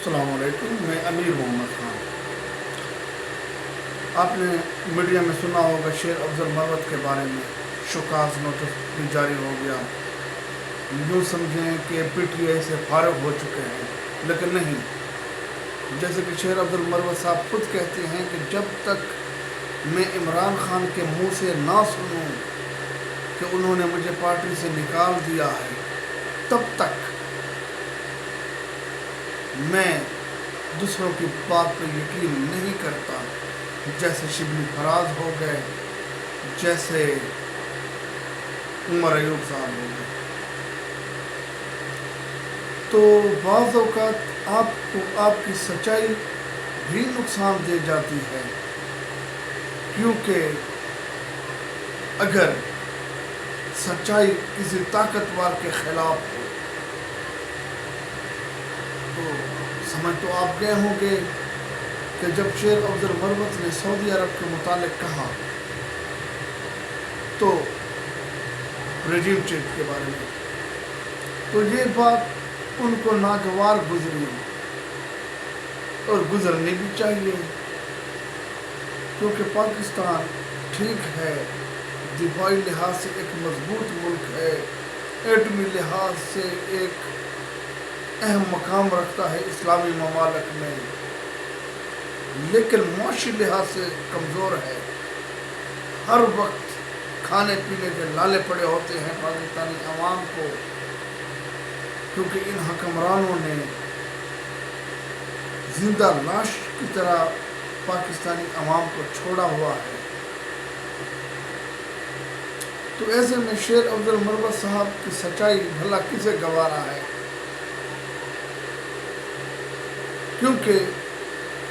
السلام علیکم، میں امیر محمد خان۔ آپ نے میڈیا میں سنا ہوگا شیر افضل مروت کے بارے میں شوکاز نوٹس بھی جاری ہو گیا۔ یوں سمجھیں کہ پی ٹی آئی سے فارغ ہو چکے ہیں، لیکن نہیں۔ جیسے کہ شیر افضل مروت صاحب خود کہتے ہیں کہ جب تک میں عمران خان کے منہ سے نہ سنوں کہ انہوں نے مجھے پارٹی سے نکال دیا ہے، تب تک میں دوسروں کی بات پہ یقین نہیں کرتا۔ جیسے شبلی فراز ہو گئے، جیسے عمر ایوب صاحب ہو گئے۔ تو بعض اوقات آپ کو آپ کی سچائی بھی نقصان دے جاتی ہے، کیونکہ اگر سچائی کسی طاقتور کے خلاف ہو تو سمجھ تو آپ گئے ہوں گے کہ جب شیر افضل مروت نے سعودی عرب کے متعلق کہا تو رجیم چینج کے بارے میں، تو یہ بات ان کو ناگوار گزری اور گزرنی بھی چاہیے، کیونکہ پاکستان ٹھیک ہے، دفاعی لحاظ سے ایک مضبوط ملک ہے، ایٹمی لحاظ سے ایک اہم مقام رکھتا ہے اسلامی ممالک میں، لیکن معاشی لحاظ سے کمزور ہے۔ ہر وقت کھانے پینے کے لالے پڑے ہوتے ہیں پاکستانی عوام کو، کیونکہ ان حکمرانوں نے زندہ لاش کی طرح پاکستانی عوام کو چھوڑا ہوا ہے۔ تو ایسے میں شیر افضل مروت صاحب کی سچائی بھلا کسے گوارا ہے؟ کیونکہ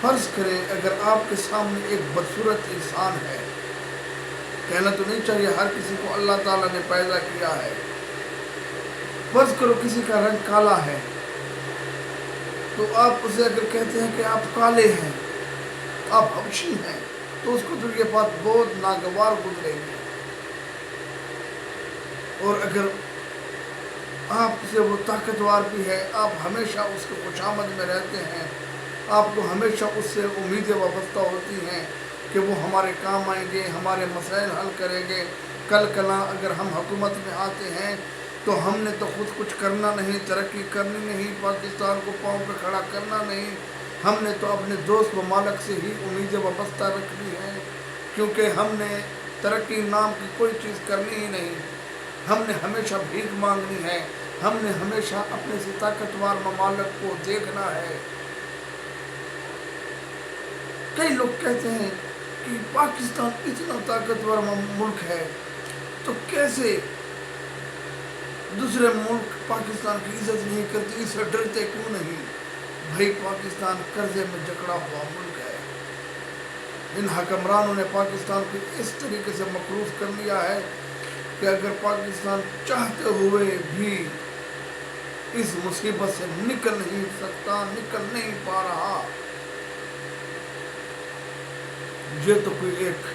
فرض کریں اگر آپ کے سامنے ایک بدصورت انسان ہے، کہنا تو نہیں چاہیے ہر کسی کو اللہ تعالیٰ نے پیدا کیا ہے، فرض کرو کسی کا رنگ کالا ہے، تو آپ اسے اگر کہتے ہیں کہ آپ کالے ہیں، آپ حبشی ہیں، تو اس کو تو یہ بات بہت ناگوار گزرے گی۔ اور اگر آپ سے وہ طاقتور بھی ہے، آپ ہمیشہ اس کے خوشامد میں رہتے ہیں، آپ کو ہمیشہ اس سے امیدیں وابستہ ہوتی ہیں کہ وہ ہمارے کام آئیں گے، ہمارے مسائل حل کریں گے، کل کلاں اگر ہم حکومت میں آتے ہیں تو ہم نے تو خود کچھ کرنا نہیں، ترقی کرنی نہیں، پاکستان کو پاؤں پہ کھڑا کرنا نہیں، ہم نے تو اپنے دوست ممالک سے ہی امیدیں وابستہ رکھنی ہیں، کیونکہ ہم نے ترقی نام کی کوئی چیز کرنی ہی نہیں، ہم نے ہمیشہ بھیک مانگنی ہے، ہم نے ہمیشہ اپنے سے طاقتور ممالک کو دیکھنا ہے۔ کئی لوگ کہتے ہیں کہ پاکستان اتنا طاقتور ملک ہے تو کیسے دوسرے ملک پاکستان کی عزت نہیں کرتی، اس سے ڈرتے کیوں نہیں؟ بھائی پاکستان قرضے میں جکڑا ہوا ملک ہے، ان حکمرانوں نے پاکستان کو اس طریقے سے مقروض کر لیا ہے کہ اگر پاکستان چاہتے ہوئے بھی اس مصیبت سے نکل نہیں سکتا، نکل نہیں پا رہا۔ یہ تو کوئی ایک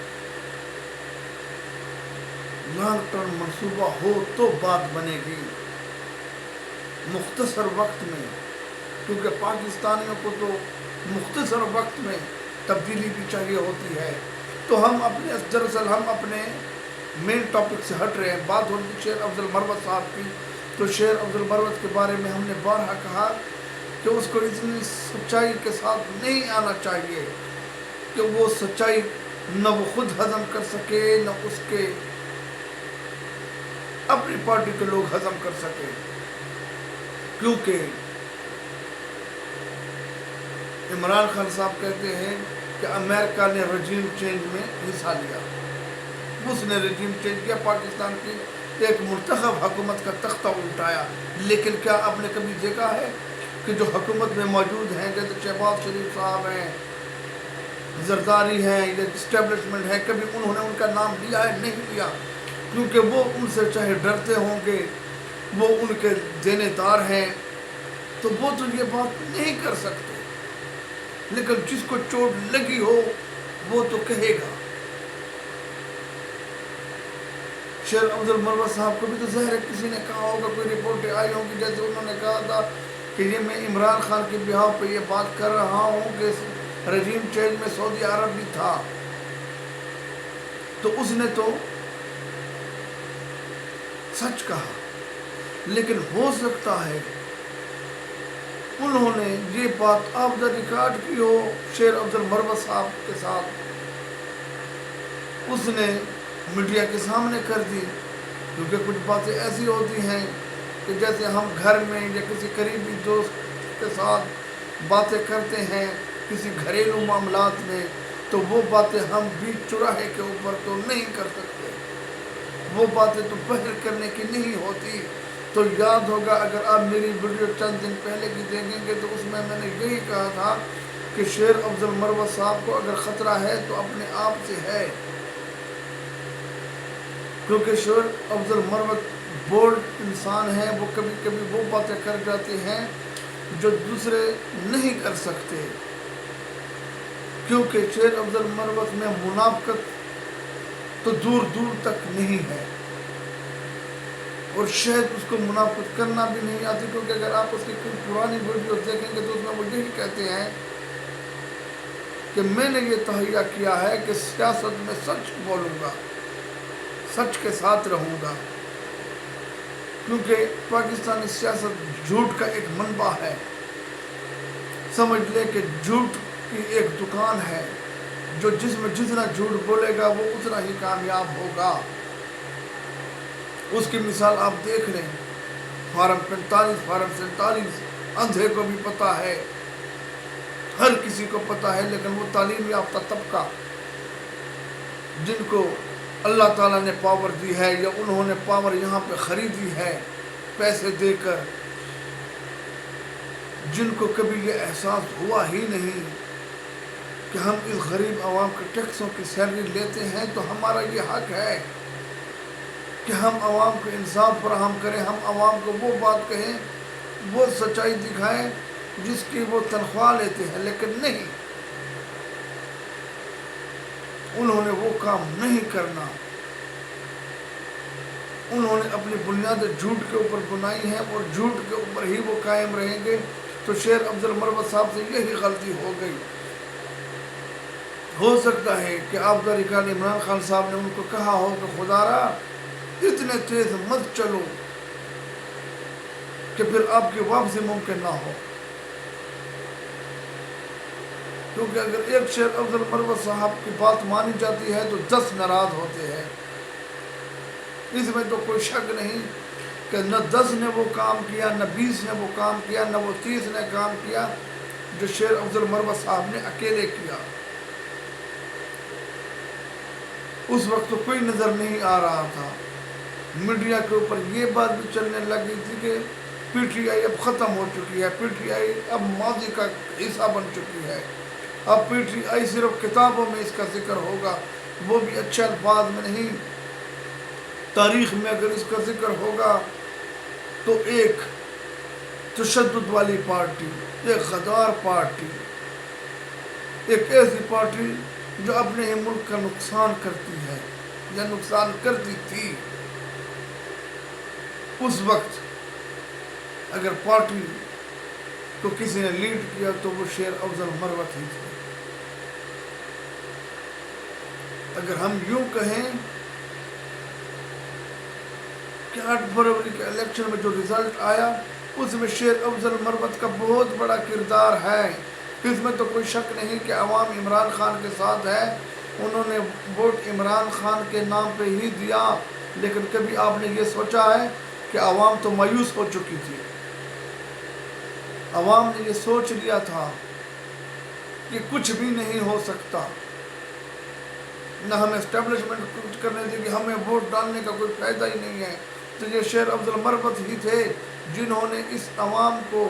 لانگ ٹرم منصوبہ ہو تو بات بنے گی، مختصر وقت میں، کیونکہ پاکستانیوں کو تو مختصر وقت میں تبدیلی بھی چاہیے ہوتی ہے۔ تو دراصل ہم اپنے مین ٹاپک سے ہٹ رہے ہیں، بات ہو رہی شیر افضل مروت صاحب کی۔ تو شیر افضل مروت کے بارے میں ہم نے بارہا کہا کہ اس کو اتنی سچائی کے ساتھ نہیں آنا چاہیے کہ وہ سچائی نہ وہ خود ہضم کر سکے، نہ اس کے اپنی پارٹی کے لوگ ہضم کر سکے، کیونکہ عمران خان صاحب کہتے ہیں کہ امریکہ نے رجیم چینج میں حصہ لیا، اس نے رجیم چینج کیا، پاکستان کی ایک منتخب حکومت کا تختہ الٹایا، لیکن کیا آپ نے کبھی دیکھا ہے کہ جو حکومت میں موجود ہیں، جیسے شہباز شریف صاحب ہیں، زرداری ہیں، یا اسٹیبلشمنٹ ہے، کبھی انہوں نے ان کا نام لیا ہے؟ نہیں لیا، کیونکہ وہ ان سے چاہے ڈرتے ہوں گے، وہ ان کے دینے دار ہیں، تو وہ تو یہ بات نہیں کر سکتے، لیکن جس کو چوٹ لگی ہو وہ تو کہے گا۔ شیر افضل مروت صاحب کو بھی تو ظاہر ہے کسی نے کہا ہوگا، کوئی رپورٹیں آئی ہوں گی، جیسے انہوں نے کہا تھا کہ یہ میں عمران خان کے بہاؤ پہ یہ بات کر رہا ہوں کہ رجیم چینج میں سعودی عرب بھی تھا، تو اس نے تو سچ کہا، لیکن ہو سکتا ہے انہوں نے یہ بات آف دا ریکارڈ کی ہو شیر افضل مروت صاحب کے ساتھ، اس نے میڈیا کے سامنے کر دی، کیونکہ کچھ باتیں ایسی ہوتی ہیں کہ جیسے ہم گھر میں یا کسی قریبی دوست کے ساتھ باتیں کرتے ہیں کسی گھریلو معاملات میں، تو وہ باتیں ہم بیچ چوراہے کے اوپر تو نہیں کر سکتے، وہ باتیں تو باہر کرنے کی نہیں ہوتی۔ تو یاد ہوگا اگر آپ میری ویڈیو چند دن پہلے کی دیکھیں گے تو اس میں نے یہی کہا تھا کہ شیر افضل مروت صاحب کو اگر خطرہ ہے تو اپنے آپ سے ہے، کیونکہ شیر افضل مروت بولڈ انسان ہے، وہ کبھی کبھی وہ باتیں کر جاتے ہیں جو دوسرے نہیں کر سکتے، کیونکہ شیر افضل مروت میں منافقت تو دور دور تک نہیں ہے، اور شاید اس کو منافقت کرنا بھی نہیں آتی، کیونکہ اگر آپ اس کی کوئی پرانی ویڈیو دیکھیں گے تو اس میں وہ یہی کہتے ہیں کہ میں نے یہ تہیہ کیا ہے کہ سیاست میں سچ بولوں گا، سچ کے ساتھ رہوں گا، کیونکہ پاکستانی سیاست جھوٹ کا ایک منبع ہے، سمجھ لے کہ جھوٹ کی ایک دکان ہے، جو جس میں جتنا جھوٹ بولے گا وہ اتنا ہی کامیاب ہوگا۔ اس کی مثال آپ دیکھ لیں، فارم 45 فارم 47 اندھے کو بھی پتہ ہے، ہر کسی کو پتہ ہے، لیکن وہ تعلیم یافتہ طبقہ جن کو اللہ تعالیٰ نے پاور دی ہے یا انہوں نے پاور یہاں پہ خریدی ہے پیسے دے کر، جن کو کبھی یہ احساس ہوا ہی نہیں کہ ہم اس غریب عوام کے ٹیکسوں کی سیلری لیتے ہیں تو ہمارا یہ حق ہے کہ ہم عوام کو انصاف فراہم کریں، ہم عوام کو وہ بات کہیں، وہ سچائی دکھائیں جس کی وہ تنخواہ لیتے ہیں، لیکن نہیں، انہوں نے وہ کام نہیں کرنا، انہوں نے اپنی بنیادیں جھوٹ کے اوپر بنائی ہیں اور جھوٹ کے اوپر ہی وہ قائم رہیں گے۔ تو شیر افضل مروت صاحب سے یہی غلطی ہو گئی، ہو سکتا ہے کہ آپ کا ریکارڈ عمران خان صاحب نے ان کو کہا ہو کہ خدا را اتنے تیز مت چلو کہ پھر آپ کی واپسی ممکن نہ ہو، کیونکہ اگر ایک شیر افضل مروت صاحب کی بات مانی جاتی ہے تو 10 ناراض ہوتے ہیں، اس میں تو کوئی شک نہیں کہ نہ 10 نے وہ کام کیا، نہ 20 نے وہ کام کیا، نہ وہ 30 نے کام کیا جو شیر افضل مروت صاحب نے اکیلے کیا۔ اس وقت تو کوئی نظر نہیں آ رہا تھا، میڈیا کے اوپر یہ بات بھی چلنے لگی تھی کہ پی ٹی آئی اب ختم ہو چکی ہے، پی ٹی آئی اب ماضی کا حصہ بن چکی ہے، اب پی ٹی آئی صرف کتابوں میں اس کا ذکر ہوگا، وہ بھی اچھے الفاظ میں نہیں، تاریخ میں اگر اس کا ذکر ہوگا تو ایک تشدد والی پارٹی، ایک غدار پارٹی، ایک ایسی پارٹی جو اپنے ہی ملک کا نقصان کرتی ہے یا نقصان کرتی تھی، اس وقت اگر پارٹی کو کسی نے لیڈ کیا تو وہ شیر افضل مروت ہی تھے۔ اگر ہم یوں کہیں کہ 8 فروری کے الیکشن میں جو رزلٹ آیا اس میں شیر افضل مروت کا بہت بڑا کردار ہے، اس میں تو کوئی شک نہیں کہ عوام عمران خان کے ساتھ ہے، انہوں نے ووٹ عمران خان کے نام پہ ہی دیا، لیکن کبھی آپ نے یہ سوچا ہے کہ عوام تو مایوس ہو چکی تھی، عوام نے یہ سوچ لیا تھا کہ کچھ بھی نہیں ہو سکتا، نہ ہمیں اسٹیبلشمنٹ کچھ کرنے دے گی، ہمیں ووٹ ڈالنے کا کوئی فائدہ ہی نہیں ہے۔ تو یہ شیر افضل مروت ہی تھے جنہوں نے اس عوام کو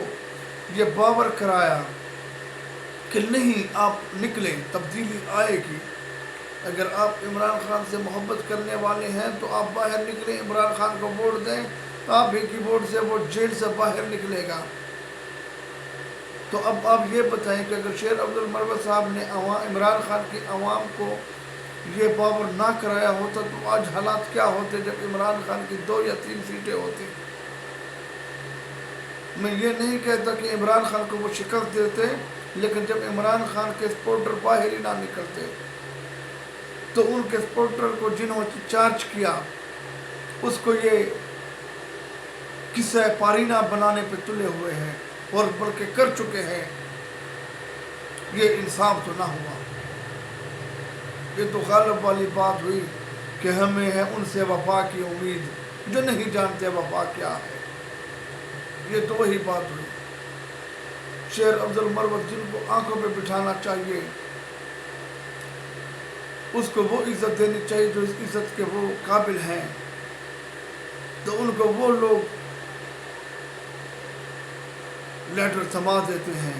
یہ باور کرایا کہ نہیں آپ نکلیں، تبدیلی آئے گی، اگر آپ عمران خان سے محبت کرنے والے ہیں تو آپ باہر نکلیں، عمران خان کو ووٹ دیں، آپ ہی کی ووٹ سے وہ جیل سے باہر نکلے گا۔ تو اب آپ یہ بتائیں کہ اگر شیر افضل مروت صاحب نے عمران خان کی عوام کو یہ باور نہ کرایا ہوتا تو آج حالات کیا ہوتے جب عمران خان کی 2 یا 3 سیٹیں ہوتی۔ میں یہ نہیں کہتا کہ عمران خان کو وہ شکست دیتے، لیکن جب عمران خان کے سپورٹر باہر ہی نہ نکلتے تو ان کے سپورٹر کو جنہوں نے چارج کیا اس کو یہ قصہ پارینہ بنانے پہ تلے ہوئے ہیں اور بلکہ کر چکے ہیں، یہ انصاف تو نہ ہوا۔ یہ تو غالب والی بات ہوئی کہ ہمیں ہے ان سے وفا کی امید جو نہیں جانتے وفا کیا ہے، یہ تو وہی بات ہوئی۔ شیر عبد المروت جن کو آنکھوں پہ بٹھانا چاہیے، اس کو وہ عزت دینی چاہیے جو اس عزت کے وہ قابل ہیں، تو ان کو وہ لوگ لیٹر تھما دیتے ہیں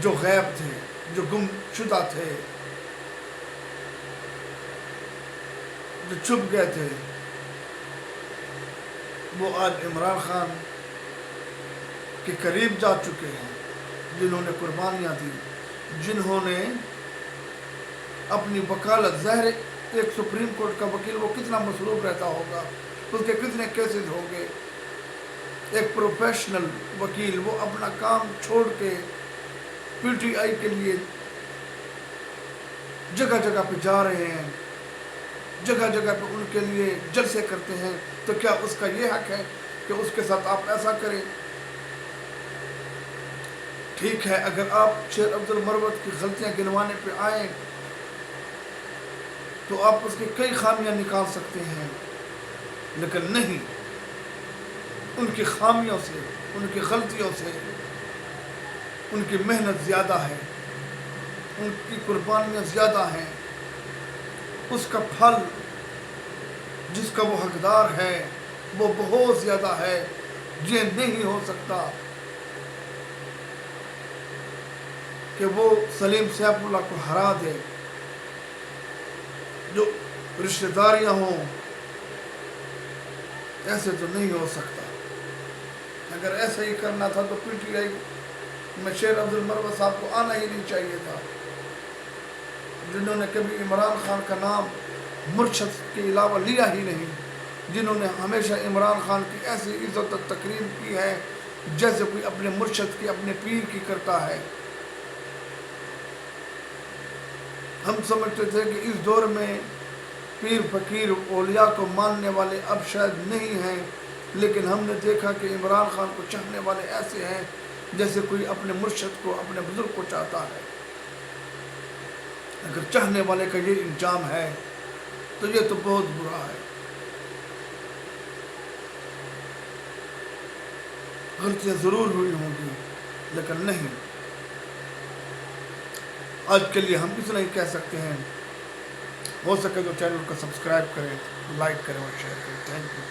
جو غائب تھے، جو گم شدہ تھے، جو چھپ گئے تھے، وہ آج عمران خان کے قریب جا چکے ہیں، جنہوں نے قربانیاں دی، جنہوں نے اپنی وکالت، ظاہر ایک سپریم کورٹ کا وکیل وہ کتنا مصروف رہتا ہوگا، اس کے کتنے کیسز ہوں گے، ایک پروفیشنل وکیل وہ اپنا کام چھوڑ کے پی ٹی آئی کے لیے جگہ جگہ پہ جا رہے ہیں، جگہ جگہ پہ ان کے لیے جلسے کرتے ہیں، تو کیا اس کا یہ حق ہے کہ اس کے ساتھ آپ ایسا کریں؟ ٹھیک ہے، اگر آپ شیر عبد المروت کی غلطیاں گنوانے پہ آئیں تو آپ اس کی کئی خامیاں نکال سکتے ہیں، لیکن نہیں، ان کی خامیوں سے، ان کی غلطیوں سے ان کی محنت زیادہ ہے، ان کی قربانیاں زیادہ ہیں، اس کا پھل جس کا وہ حقدار ہے وہ بہت زیادہ ہے۔ یہ نہیں ہو سکتا کہ وہ سلیم سیف اللہ کو ہرا دے، جو رشتہ داریاں ہوں، ایسے تو نہیں ہو سکتا۔ اگر ایسا ہی کرنا تھا تو پی ٹی آئی میں شیر عبد المروت صاحب کو آنا ہی نہیں چاہیے تھا، جنہوں نے کبھی عمران خان کا نام مرشد کے علاوہ لیا ہی نہیں، جنہوں نے ہمیشہ عمران خان کی ایسی عزت و تکریم کی ہے جیسے کوئی اپنے مرشد کی، اپنے پیر کی کرتا ہے۔ ہم سمجھتے تھے کہ اس دور میں پیر فقیر اولیاء کو ماننے والے اب شاید نہیں ہیں، لیکن ہم نے دیکھا کہ عمران خان کو چاہنے والے ایسے ہیں جیسے کوئی اپنے مرشد کو، اپنے بزرگ کو چاہتا ہے۔ اگر چاہنے والے کا یہ انجام ہے تو یہ تو بہت برا ہے۔ غلطیاں ضرور ہوئی ہوں گی، لیکن نہیں، آج کے لیے ہم اتنا ہی کہہ سکتے ہیں، ہو سکے تو چینل کو سبسکرائب کریں، لائک کریں اور شیئر کریں۔ Thank you.